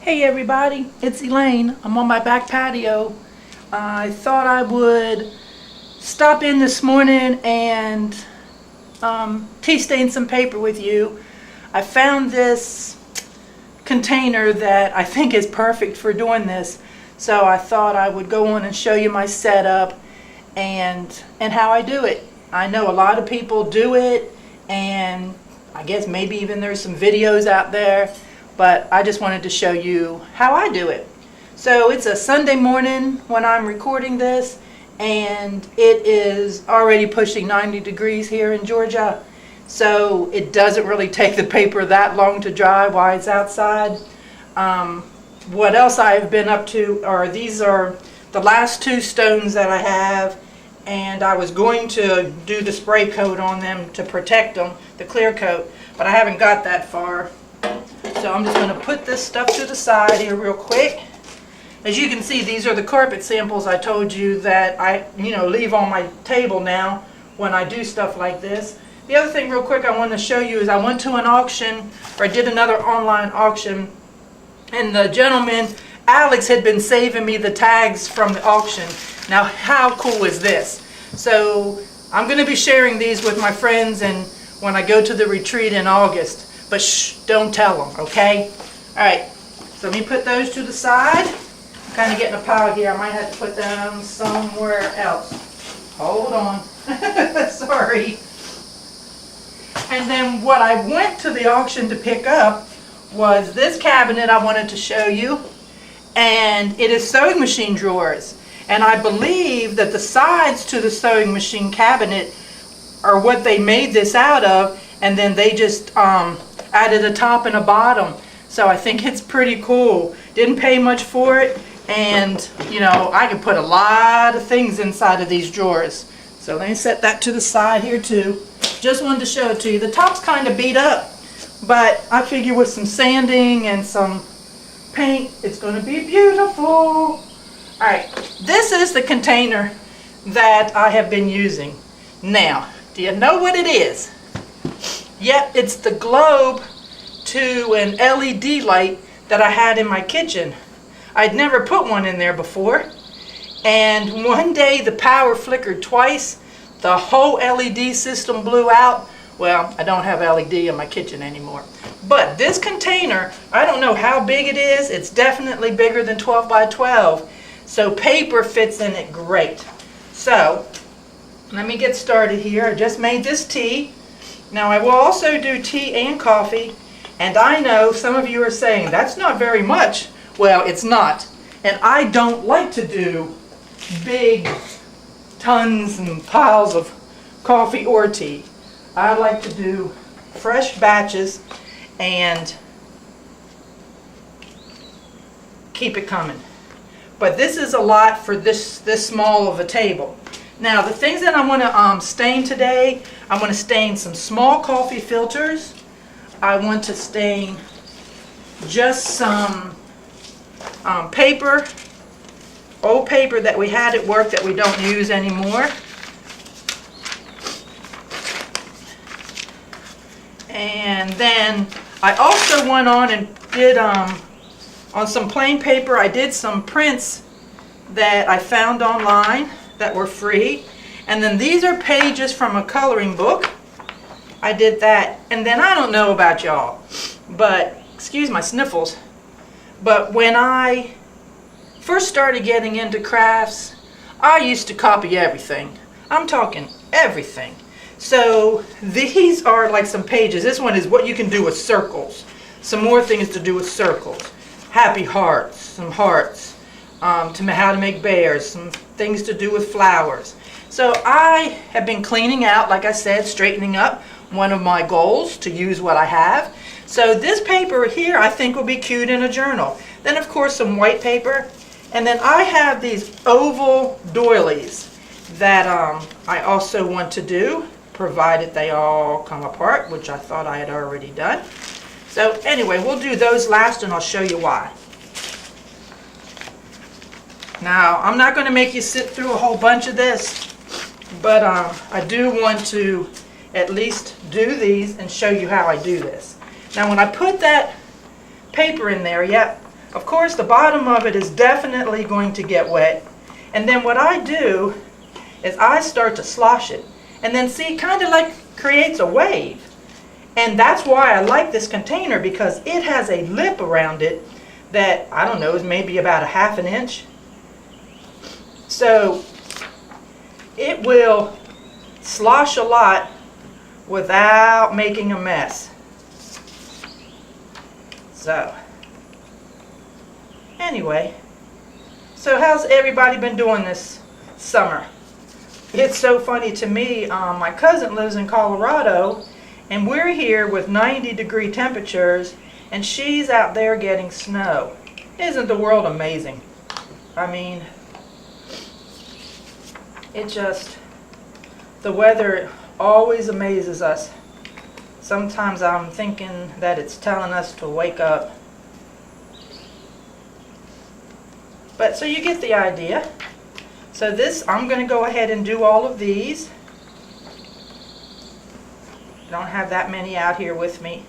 Hey everybody, it's Elaine. I'm on my back patio. I thought I would stop in this morning and tea stain some paper with you. I found this container that I think is perfect for doing this, so I thought I would go on and show you my setup and how I do it. I know a lot of people do it, and I guess maybe even there's some videos out there, but I just wanted to show you how I do it. So it's a Sunday morning when I'm recording this, and it is already pushing 90 degrees here in Georgia. So it doesn't really take the paper that long to dry while it's outside. What else I've been up to are these are the last two stones that I have, and I was going to do the spray coat on them to protect them, the clear coat, but I haven't got that far. So I'm just going to put this stuff to the side here real quick. As you can see, these are the carpet samples I told you that I leave on my table now when I do stuff like this. The other thing real quick I want to show you is I went to an auction, or I did another online auction, and the gentleman, Alex, had been saving me the tags from the auction. Now how cool is this? So I'm going to be sharing these with my friends and when I go to the retreat in August. But shh, don't tell them, okay? Alright, so let me put those to the side. I'm kind of getting a pile here. I might have to put them somewhere else. Hold on. Sorry. And then what I went to the auction to pick up was this cabinet I wanted to show you. And it is sewing machine drawers. And I believe that the sides to the sewing machine cabinet are what they made this out of. And then they just added a top and a bottom. So I think it's pretty cool. Didn't pay much for it, and I can put a lot of things inside of these drawers. So let me set that to the side here too. Just wanted to show it to you. The top's kind of beat up, but I figure with some sanding and some paint, it's going to be beautiful. Alright, this is the container that I have been using. Now, do you know what it is? Yep, it's the globe to an LED light that I had in my kitchen. I'd never put one in there before, and one day the power flickered twice. The whole LED system blew out. Well, I don't have LED in my kitchen anymore. But this container, I don't know how big it is. It's definitely bigger than 12 by 12. So paper fits in it great. So let me get started here. I just made this tea. Now I will also do tea and coffee, and I know some of you are saying that's not very much. Well, it's not, and I don't like to do big tons and piles of coffee or tea. I like to do fresh batches and keep it coming. But this is a lot for this small of a table. Now the things that I want to stain today, I want to stain some small coffee filters. I want to stain just some paper, old paper that we had at work that we don't use anymore. And then I also went on and did, on some plain paper, I did some prints that I found online that were free. And then these are pages from a coloring book. I did that. And then I don't know about y'all, but excuse my sniffles, but when I first started getting into crafts, I used to copy everything. I'm talking everything. So these are like some pages. This one is what you can do with circles. Some more things to do with circles. Happy hearts, some hearts. How to make bears, some things to do with flowers. So I have been cleaning out, like I said, straightening up, one of my goals to use what I have. So this paper here I think will be cute in a journal. Then of course some white paper, and then I have these oval doilies that I also want to do, provided they all come apart, which I thought I had already done. So anyway, we'll do those last and I'll show you why. Now, I'm not going to make you sit through a whole bunch of this, but I do want to at least do these and show you how I do this. Now, when I put that paper in there, yep, Of course, the bottom of it is definitely going to get wet. And then what I do is I start to slosh it. And then see, it kind of like creates a wave. And that's why I like this container, because it has a lip around it that, I don't know, is maybe about 1/2 inch. So it will slosh a lot without making a mess. So anyway, so how's everybody been doing this summer? It's so funny to me, my cousin lives in Colorado, and we're here with 90-degree temperatures, and she's out there getting snow. Isn't the world amazing? I mean, it just, the weather always amazes us. Sometimes I'm thinking that it's telling us to wake up. But so you get the idea. So this, I'm going to go ahead and do all of these. I don't have that many out here with me.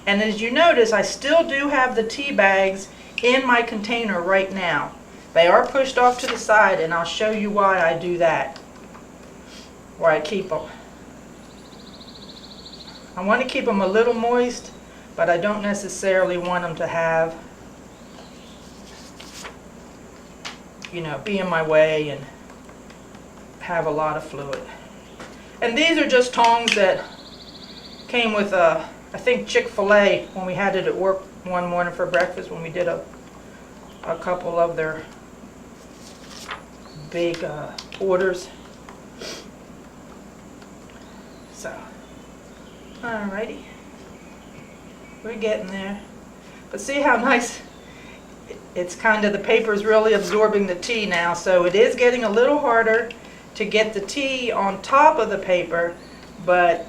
And as you notice, I still do have the tea bags in my container right now. They are pushed off to the side, and I'll show you why I do that, where I keep them. I want to keep them a little moist, but I don't necessarily want them to have, you know, be in my way and have a lot of fluid. And these are just tongs that came with, I think, Chick-fil-A when we had it at work one morning for breakfast, when we did a couple of their big orders. So, alrighty. We're getting there. But see how nice, it's kind of, the paper is really absorbing the tea now, so it is getting a little harder to get the tea on top of the paper, but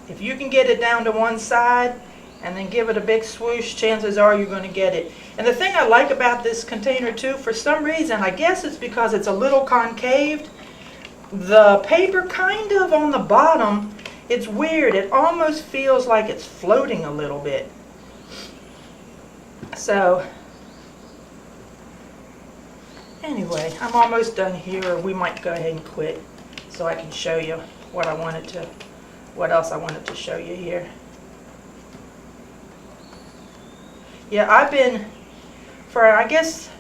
if you can get it down to one side and then give it a big swoosh, chances are you're going to get it. And the thing I like about this container too, for some reason, I guess it's because it's a little concaved, the paper kind of on the bottom, it's weird, it almost feels like it's floating a little bit. So anyway, I'm almost done here, or we might go ahead and quit so I can show you what else I wanted to show you here. Yeah, I've been, for I guess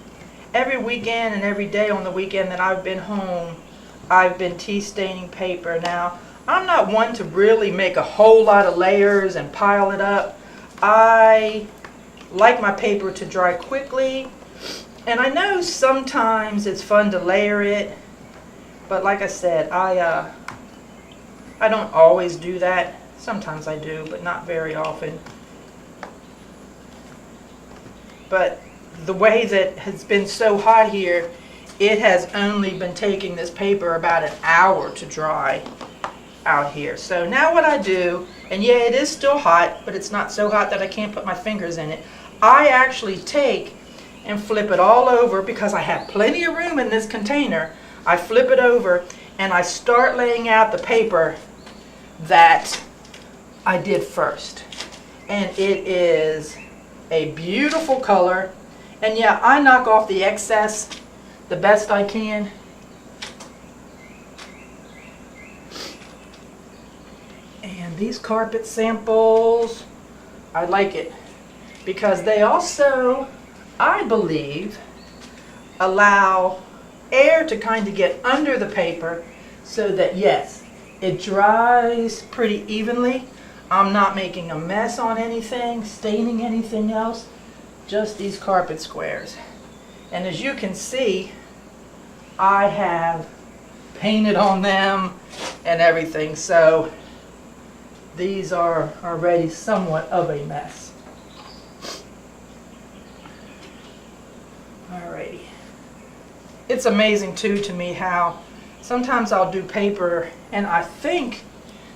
every weekend and every day on the weekend that I've been home, I've been tea staining paper. Now, I'm not one to really make a whole lot of layers and pile it up. I like my paper to dry quickly. And I know sometimes it's fun to layer it, but like I said, I don't always do that. Sometimes I do, but not very often. But the way that it's been so hot here, it has only been taking this paper about an hour to dry out here. So now what I do, and yeah, it is still hot, but it's not so hot that I can't put my fingers in it. I actually take and flip it all over, because I have plenty of room in this container. I flip it over and I start laying out the paper that I did first. And it is a beautiful color. And yeah, I knock off the excess the best I can. And these carpet samples, I like it because they also, I believe, allow air to kind of get under the paper so that, yes, it dries pretty evenly. I'm not making a mess on anything, staining anything else, just these carpet squares. And as you can see, I have painted on them and everything, so these are already somewhat of a mess. Alrighty. It's amazing too to me how sometimes I'll do paper and I think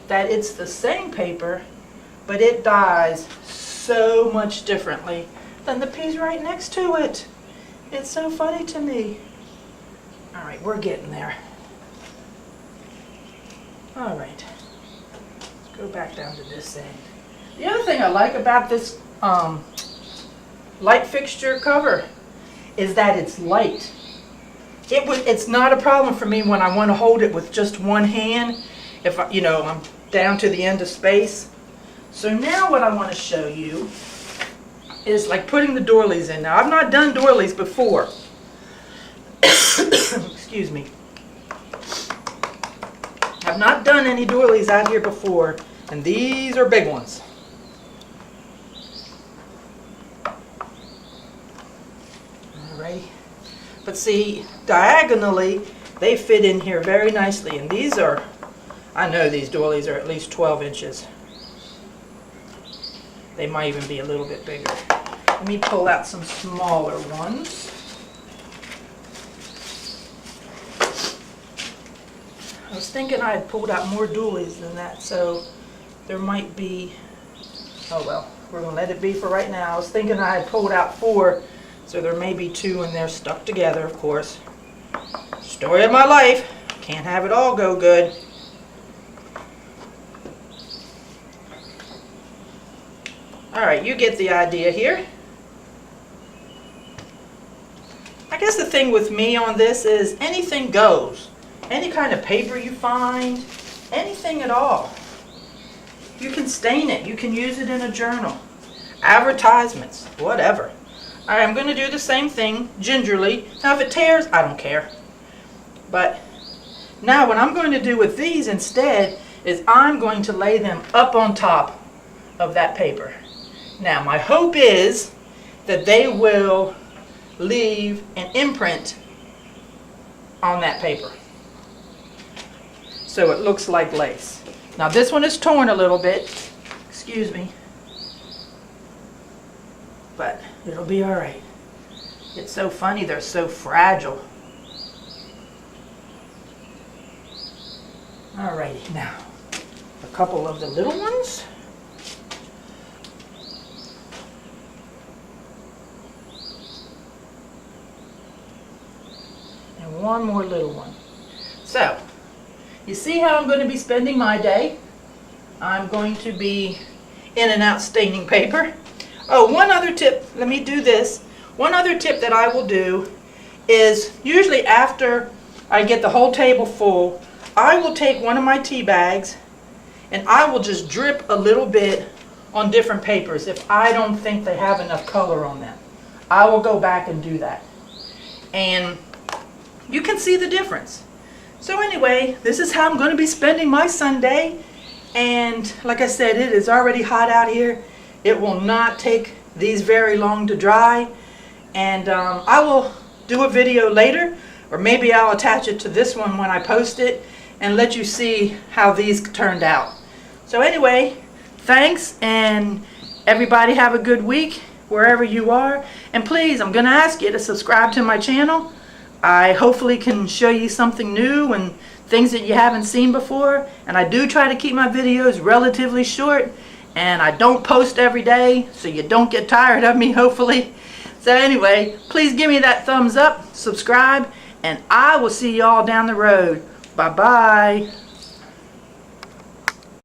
that it's the same paper, but it dyes so much differently than the piece right next to it. It's so funny to me. Alright, we're getting there. Alright. Let's go back down to this end. The other thing I like about this light fixture cover is that it's light. It's not a problem for me when I want to hold it with just one hand, if I'm down to the end of space. So now what I want to show you is like putting the doilies in. Now I've not done doilies before. Excuse me. I've not done any doilies out here before, and these are big ones. Alrighty. But see, diagonally, they fit in here very nicely. And these are, I know these doilies are at least 12 inches. They might even be a little bit bigger. Let me pull out some smaller ones. I was thinking I had pulled out more doilies than that, so there might be, oh well, we're going to let it be for right now. I was thinking I had pulled out 4, so there may be 2 in there stuck together, of course. Story of my life. Can't have it all go good. Alright, you get the idea here. I guess the thing with me on this is anything goes. Any kind of paper you find, anything at all. You can stain it. You can use it in a journal. Advertisements, whatever. Alright, I'm going to do the same thing gingerly. Now if it tears, I don't care. But now what I'm going to do with these instead is I'm going to lay them up on top of that paper. Now my hope is that they will leave an imprint on that paper, so it looks like lace. Now this one is torn a little bit, excuse me, but it'll be alright. It's so funny, they're so fragile. Alrighty, now a couple of the little ones. And one more little one. So, you see how I'm going to be spending my day? I'm going to be in and out staining paper. Oh, one other tip, let me do this. One other tip that I will do is usually after I get the whole table full, I will take one of my tea bags and I will just drip a little bit on different papers if I don't think they have enough color on them. I will go back and do that. And you can see the difference. So anyway, this is how I'm going to be spending my Sunday. And like I said, it is already hot out here. It will not take these very long to dry. And I will do a video later, or maybe I'll attach it to this one when I post it and let you see how these turned out. So anyway, thanks, and everybody have a good week wherever you are. And please, I'm going to ask you to subscribe to my channel. I hopefully can show you something new and things that you haven't seen before. And I do try to keep my videos relatively short. And I don't post every day, so you don't get tired of me, hopefully. So anyway, please give me that thumbs up, subscribe, and I will see you all down the road. Bye-bye.